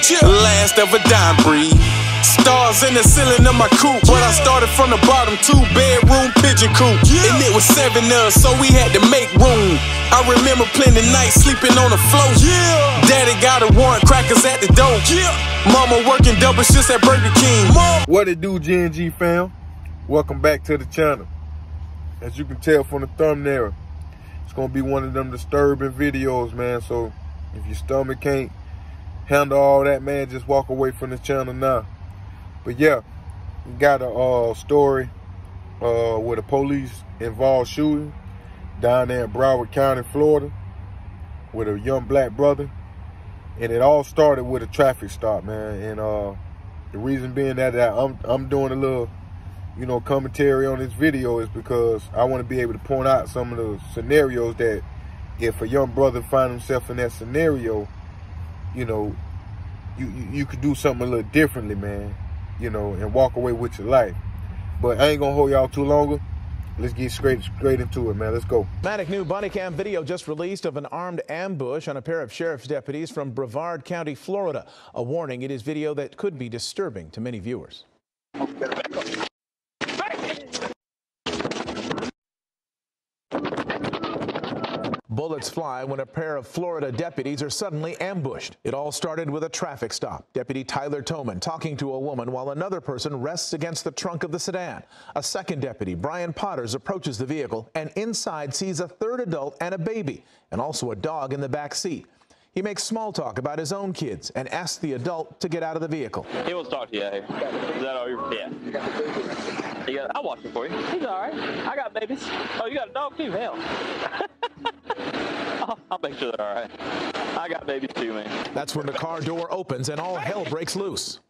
Last of a dime breed. Stars in the ceiling of my coupe, but I started from the bottom, 2-bedroom pigeon coop. And it was 7 of us, so we had to make room. I remember plenty nights sleeping on the floor. Daddy got a warrant, crackers at the door. Mama working double shifts at Burger King. What it do, G&G fam? Welcome back to the channel. As you can tell from the thumbnail, it's gonna be one of them disturbing videos, man. So if your stomach can't handle all that, man, just walk away from the channel now. But yeah, we got a story with a police-involved shooting down there in Brevard County, Florida, with a young black brother. And it all started with a traffic stop, man. And the reason being that I'm doing a little, commentary on this video is because I want to be able to point out some of the scenarios that if a young brother find himself in that scenario, you could do something a little differently, man. And walk away with your life. But I ain't gonna hold y'all too longer. Let's get straight into it, man. Let's go. Dramatic new body cam video just released of an armed ambush on a pair of sheriff's deputies from Brevard County, Florida. A warning, it is video that could be disturbing to many viewers. Bullets fly when a pair of Florida deputies are suddenly ambushed. It all started with a traffic stop. Deputy Tyler Toman talking to a woman while another person rests against the trunk of the sedan. A second deputy, Brian Potters, approaches the vehicle and inside sees a third adult and a baby, and also a dog in the back seat. He makes small talk about his own kids and asks the adult to get out of the vehicle. He wants to talk to you. Is that all you're? Yeah. I'll watch it for you. He's all right. I got babies. Oh, you got a dog too? Hell. I'll make sure they're all right. I got babies too, man. That's when the car door opens and all hell breaks loose.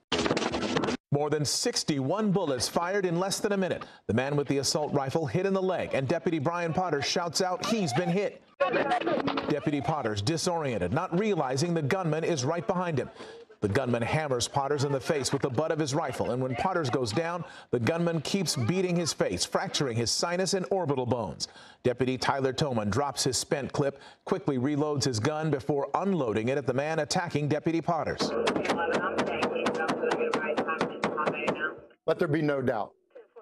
More than 61 bullets fired in less than a minute. The man with the assault rifle hit in the leg, and Deputy Brian Potters shouts out he's been hit. Deputy Potters disoriented, not realizing the gunman is right behind him. The gunman hammers Potters in the face with the butt of his rifle, and when Potters goes down, the gunman keeps beating his face, fracturing his sinus and orbital bones. Deputy Tyler Toman drops his spent clip, quickly reloads his gun before unloading it at the man attacking Deputy Potters. Let there be no doubt.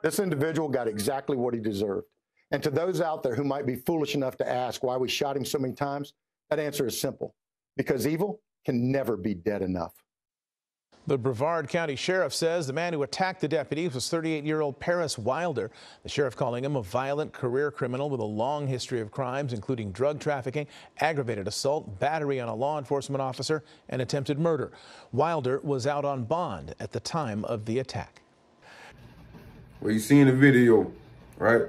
This individual got exactly what he deserved. And to those out there who might be foolish enough to ask why we shot him so many times, that answer is simple. Because evil can never be dead enough. The Brevard County Sheriff says the man who attacked the deputies was 38-year-old Paris Wilder. The sheriff calling him a violent career criminal with a long history of crimes, including drug trafficking, aggravated assault, battery on a law enforcement officer, and attempted murder. Wilder was out on bond at the time of the attack. Well, you seen the video, right?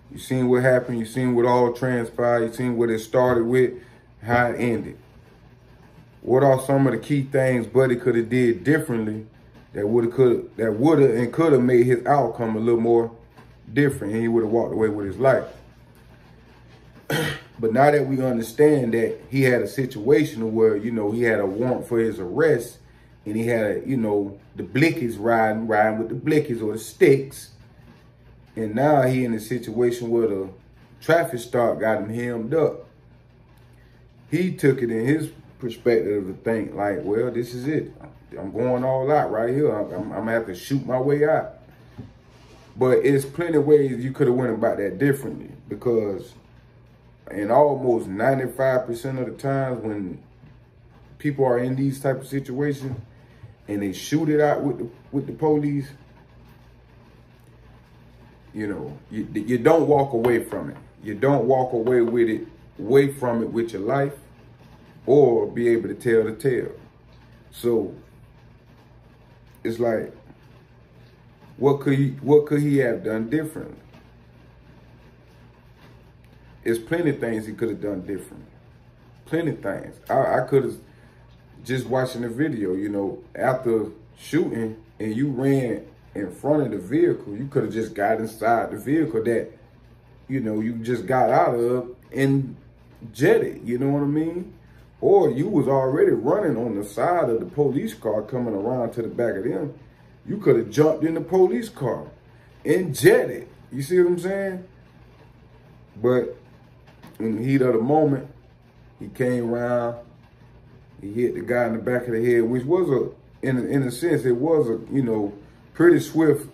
You seen what happened. You seen what all transpired. You seen what it started with, how it ended. What are some of the key things Buddy could have did differently that would have could have made his outcome a little more different, and he would have walked away with his life? But now that we understand that he had a situation where, he had a warrant for his arrest, and he had, the blickies riding with the blickies or the sticks, and now he in a situation where the traffic stop got him hemmed up. He took it in his perspective to think like, well, this is it. I'm going all out right here. I'm gonna have to shoot my way out. But it's plenty of ways you could have went about that differently, because in almost 95% of the times when people are in these type of situations and they shoot it out with the police, you don't walk away from it. You don't walk away from it with your life, or be able to tell the tale. So it's like, what could he have done differently? There's plenty of things he could have done differently. Plenty of things. I could have, just watching the video, after shooting and you ran in front of the vehicle, you could have just got inside the vehicle that, you just got out of and jetted, you know what I mean? Or you was already running on the side of the police car coming around to the back of them. You could have jumped in the police car and jetted. You see what I'm saying? But in the heat of the moment, he came around He hit the guy in the back of the head, which was in a sense, it was a, you know, pretty swift,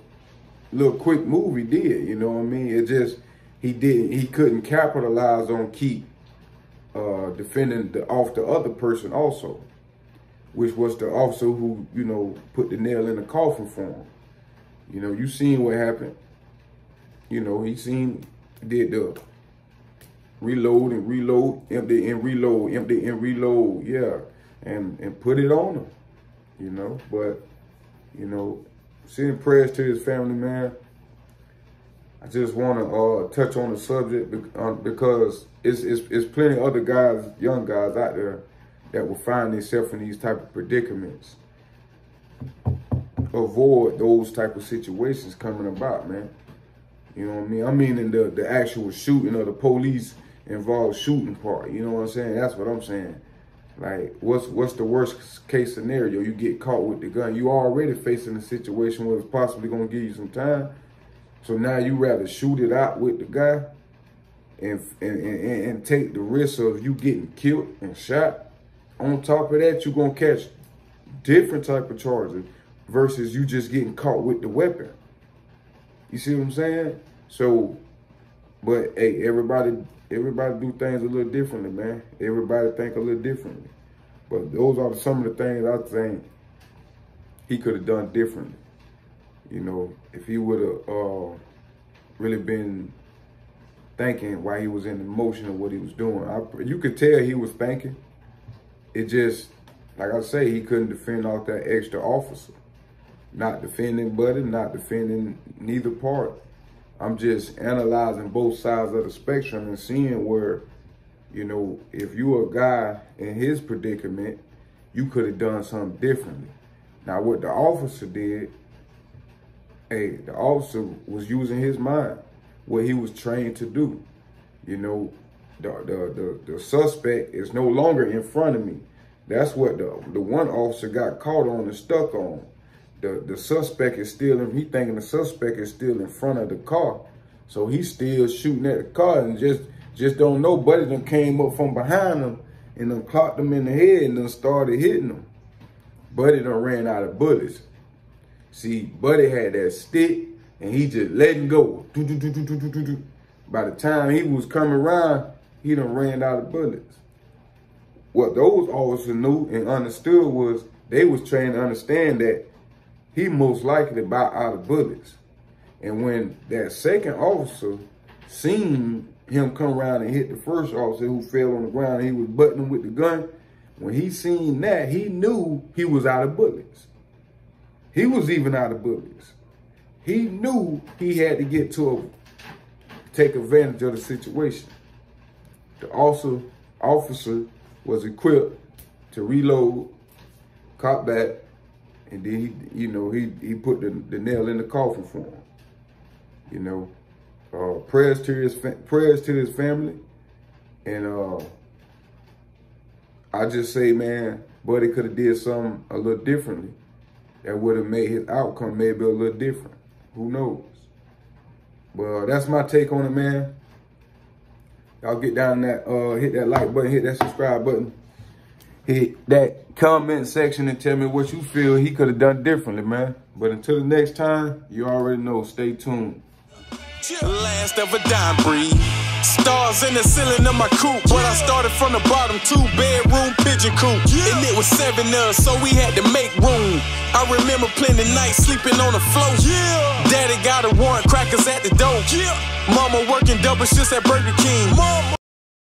little quick move he did, you know what I mean? It just, he couldn't capitalize on keep defending off the other person also, which was the officer who, you know, put the nail in the coffin for him. You know, you seen what happened. You know, he did the reload and reload, empty and reload, empty and reload, yeah, and put it on him, you know. But, you know, sending prayers to his family, man. I just want to touch on the subject because it's plenty of other guys, young guys out there that will find themselves in these type of predicaments. Avoid those type of situations coming about, man. You know what I mean? I mean in the actual shooting or the police involved shooting part. You know what I'm saying? That's what I'm saying. Like, what's the worst case scenario? You get caught with the gun. You already facing a situation where it's possibly gonna give you some time. So now you rather shoot it out with the guy and take the risk of you getting killed and shot. On top of that, you're gonna catch different type of charges versus you just getting caught with the weapon. You see what I'm saying? So, but hey, everybody do things a little differently, man. Everybody think a little differently. But those are some of the things I think he could have done differently. You know, if he would have really been thinking while he was in the motion of what he was doing. You could tell he was thinking. It just, like I say, he couldn't defend off that extra officer. Not defending Buddy, not defending neither part. I'm just analyzing both sides of the spectrum and seeing where, you know, if you were a guy in his predicament, you could have done something differently. Now, what the officer did, hey, the officer was using his mind, what he was trained to do. You know, the suspect is no longer in front of me. That's what the one officer got caught on and stuck on. The suspect is still in, he thinking the suspect is still in front of the car. So he's still shooting at the car and just don't know. Buddy done came up from behind him and done clocked him in the head and done started hitting him. Buddy done ran out of bullets. See, Buddy had that stick and he just letting go. By the time he was coming around, he done ran out of bullets. What those officers knew and understood was they was trained to understand that he most likely about out of bullets. And when that second officer seen him come around and hit the first officer who fell on the ground and he was buttoning with the gun, when he seen that, he knew he was out of bullets. He was even out of bullets. He knew he had to get to take advantage of the situation. The officer was equipped to reload, cop back, and then he put the nail in the coffin for him. You know, prayers to his family, and I just say, man, Buddy could have did something a little differently that would have made his outcome maybe a little different. Who knows? But that's my take on it, man. Y'all get down that, hit that like button, hit that subscribe button, hit that comment section and tell me what you feel he could have done differently, man. But until the next time, you already know, stay tuned. Last of a dime breed. Stars in the ceiling of my coupe, but I started from the bottom, 2-bedroom pigeon coop. And it was 7 of us, so we had to make room. I remember plenty nights sleeping on the floor. Daddy got a warrant, crackers at the door. Mama working double shifts at Burger King.